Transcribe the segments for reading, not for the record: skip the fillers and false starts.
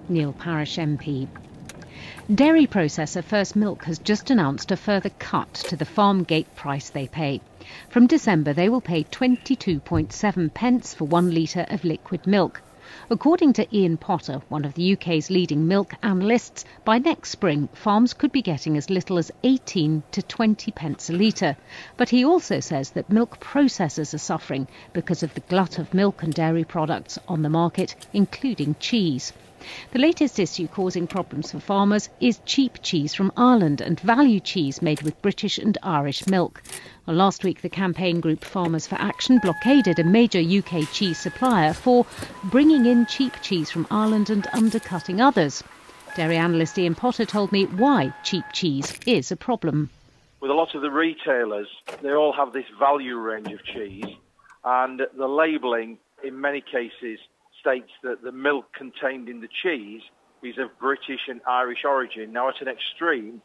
Neil Parish MP. Dairy processor First Milk has just announced a further cut to the farm gate price they pay. From December, they will pay 22.7 pence for 1 litre of liquid milk. According to Ian Potter, one of the UK's leading milk analysts, by next spring, farms could be getting as little as 18 to 20 pence a litre. But he also says that milk processors are suffering because of the glut of milk and dairy products on the market, including cheese. The latest issue causing problems for farmers is cheap cheese from Ireland and value cheese made with British and Irish milk. Well, last week, the campaign group Farmers for Action blockaded a major UK cheese supplier for bringing in cheap cheese from Ireland and undercutting others. Dairy analyst Ian Potter told me why cheap cheese is a problem. With a lot of the retailers, they all have this value range of cheese, and the labelling in many cases states that the milk contained in the cheese is of British and Irish origin. Now, at an extreme,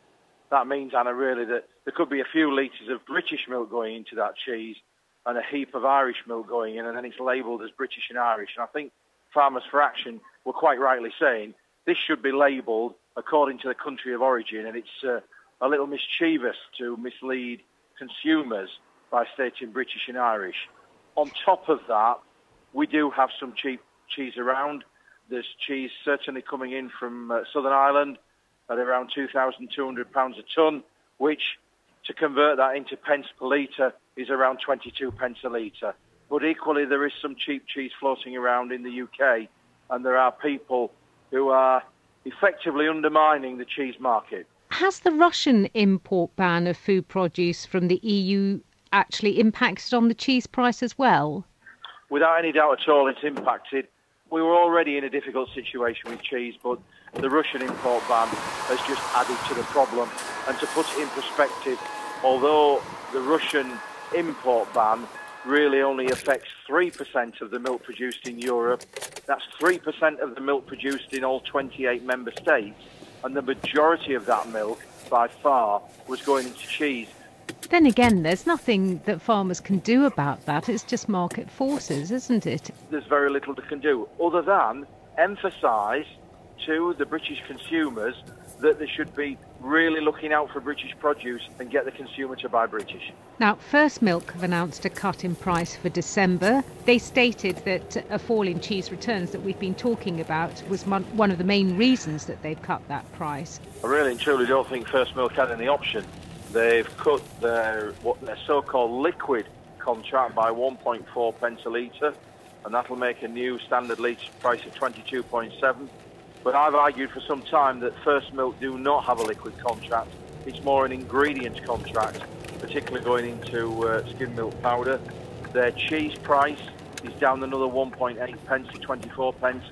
that means, Anna, really that there could be a few litres of British milk going into that cheese and a heap of Irish milk going in, and then it's labelled as British and Irish. And I think Farmers for Action were quite rightly saying this should be labelled according to the country of origin, and it's a little mischievous to mislead consumers by stating British and Irish. On top of that, we do have some cheap cheese around. There's cheese certainly coming in from Southern Ireland at around £2,200 a tonne, which, to convert that into pence per litre, is around 22 pence a litre. But equally, there is some cheap cheese floating around in the UK, and there are people who are effectively undermining the cheese market. Has the Russian import ban of food produce from the EU actually impacted on the cheese price as well? Without any doubt at all, it's impacted. We were already in a difficult situation with cheese, but the Russian import ban has just added to the problem. And to put it in perspective, although the Russian import ban really only affects 3% of the milk produced in Europe, that's 3% of the milk produced in all 28 member states, and the majority of that milk, by far, was going into cheese. Then again, there's nothing that farmers can do about that. It's just market forces, isn't it? There's very little they can do, other than emphasise to the British consumers that they should be really looking out for British produce and get the consumer to buy British. Now, First Milk have announced a cut in price for December. They stated that a fall in cheese returns that we've been talking about was one of the main reasons that they've cut that price. I really and truly don't think First Milk had any option. They've cut their so-called liquid contract by 1.4 pence a litre, and that'll make a new standard litre price of 22.7. But I've argued for some time that First Milk do not have a liquid contract. It's more an ingredient contract, particularly going into skim milk powder. Their cheese price is down another 1.8 pence to 24 pence.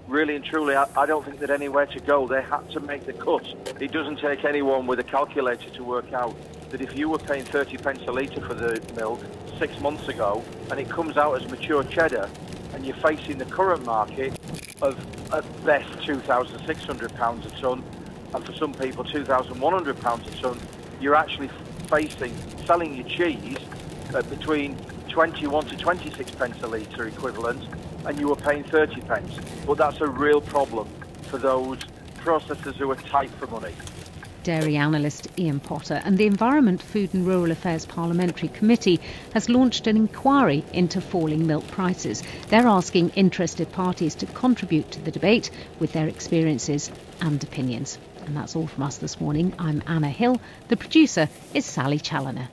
Really and truly, I don't think there's anywhere to go. They had to make the cut. It doesn't take anyone with a calculator to work out that if you were paying 30 pence a litre for the milk 6 months ago, and it comes out as mature cheddar, and you're facing the current market of at best £2,600 a tonne, and for some people £2,100 a tonne, you're actually facing selling your cheese at between 21 to 26 pence a litre equivalent, and you were paying 30 pence. But that's a real problem for those processors who are tight for money. Dairy analyst Ian Potter. And the Environment, Food and Rural Affairs Parliamentary Committee has launched an inquiry into falling milk prices. They're asking interested parties to contribute to the debate with their experiences and opinions. And that's all from us this morning. I'm Anna Hill. The producer is Sally Challoner.